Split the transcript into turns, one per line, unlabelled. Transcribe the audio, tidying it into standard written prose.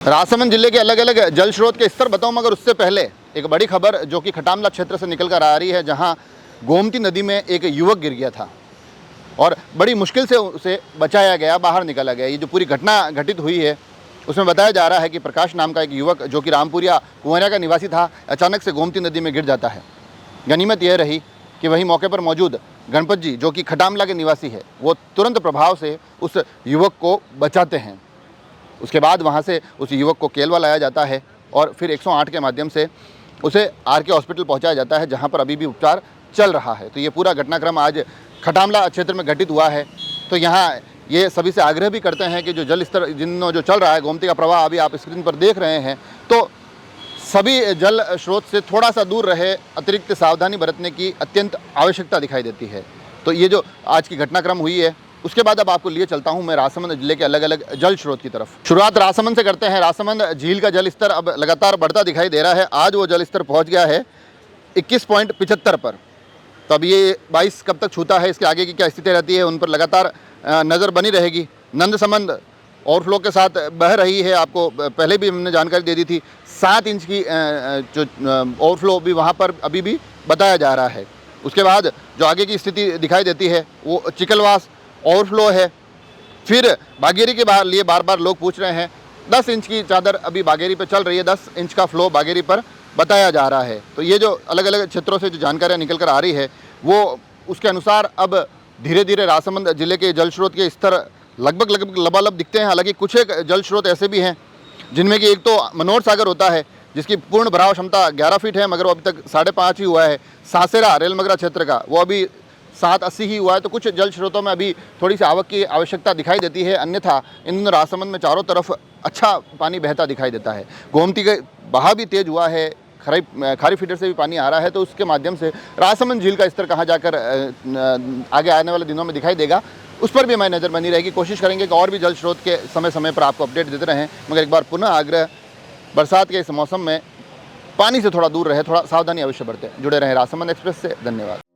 राजसमंद जिले के अलग अलग जल स्रोत के स्तर बताऊं, मगर उससे पहले एक बड़ी खबर जो कि खटामला क्षेत्र से निकल कर आ रही है, जहां गोमती नदी में एक युवक गिर गया था और बड़ी मुश्किल से उसे बचाया गया, बाहर निकाला गया। ये जो पूरी घटना घटित हुई है उसमें बताया जा रहा है कि प्रकाश नाम का एक युवक जो कि रामपुरिया कुंवरिया का निवासी था, अचानक से गोमती नदी में गिर जाता है। गनीमत यह रही कि वहीं मौके पर मौजूद गणपत जी जो कि खटामला के निवासी है, वो तुरंत प्रभाव से उस युवक को बचाते हैं। उसके बाद वहाँ से उस युवक को केलवा लाया जाता है और फिर 108 के माध्यम से उसे आरके हॉस्पिटल पहुँचाया जाता है, जहाँ पर अभी भी उपचार चल रहा है। तो ये पूरा घटनाक्रम आज खटामला क्षेत्र में घटित हुआ है। तो यहाँ ये सभी से आग्रह भी करते हैं कि जो जल स्तर जो चल रहा है, गोमती का प्रवाह अभी आप स्क्रीन पर देख रहे हैं, तो सभी जल स्रोत से थोड़ा सा दूर रहे, अतिरिक्त सावधानी बरतने की अत्यंत आवश्यकता दिखाई देती है। तो ये जो आज की घटनाक्रम हुई है, उसके बाद अब आपको लिए चलता हूं मैं राजसमंद जिले के अलग अलग जल स्रोत की तरफ। शुरुआत राजसमंद से करते हैं। राजसमंद झील का जल स्तर अब लगातार बढ़ता दिखाई दे रहा है। आज वो जल स्तर पहुँच गया है 21.75 पर। तो अब ये 22 कब तक छूता है, इसके आगे की क्या स्थिति रहती है, उन पर लगातार नज़र बनी रहेगी। नंदसमंद ओवरफ्लो के साथ बह रही है, आपको पहले भी हमने जानकारी दे दी थी। 7 इंच की जो ओवरफ्लो भी वहाँ पर अभी भी बताया जा रहा है। उसके बाद जो आगे की स्थिति दिखाई देती है वो चिकलवास ओवरफ्लो है। फिर बागेरी के लिए बार बार लोग पूछ रहे हैं, 10 इंच की चादर अभी बागेरी पर चल रही है, 10 इंच का फ्लो बागेरी पर बताया जा रहा है। तो ये जो अलग अलग क्षेत्रों से जो जानकारियाँ निकल कर आ रही है, वो उसके अनुसार अब धीरे धीरे राजसमंद जिले के जल स्रोत के स्तर लगभग लबालब दिखते हैं। हालांकि कुछ एक जल स्रोत ऐसे भी हैं जिनमें कि एक तो मनोहर सागर होता है, जिसकी पूर्ण भराव क्षमता 11 फीट है, मगर वो अभी तक 5.5 ही हुआ है। सासेरा रेलमगरा क्षेत्र का वो अभी 7.80 ही हुआ है। तो कुछ जल स्रोतों में अभी थोड़ी सी आवक की आवश्यकता दिखाई देती है, अन्यथा इन राजसमंद में चारों तरफ अच्छा पानी बहता दिखाई देता है। गोमती का बहाव भी तेज हुआ है, खारी फीडर से भी पानी आ रहा है। तो उसके माध्यम से राजसमंद झील का स्तर कहाँ जाकर आगे आने वाले दिनों में दिखाई देगा, उस पर भी हमारी नज़र बनी रहेगी। कोशिश करेंगे कि और भी जल स्रोत के समय समय पर आपको अपडेट देते रहें। मगर एक बार पुनः आग्रह, बरसात के इस मौसम में पानी से थोड़ा दूर रहे, थोड़ा सावधानी अवश्य बरतें। जुड़े रहें राजसमंद एक्सप्रेस से। धन्यवाद।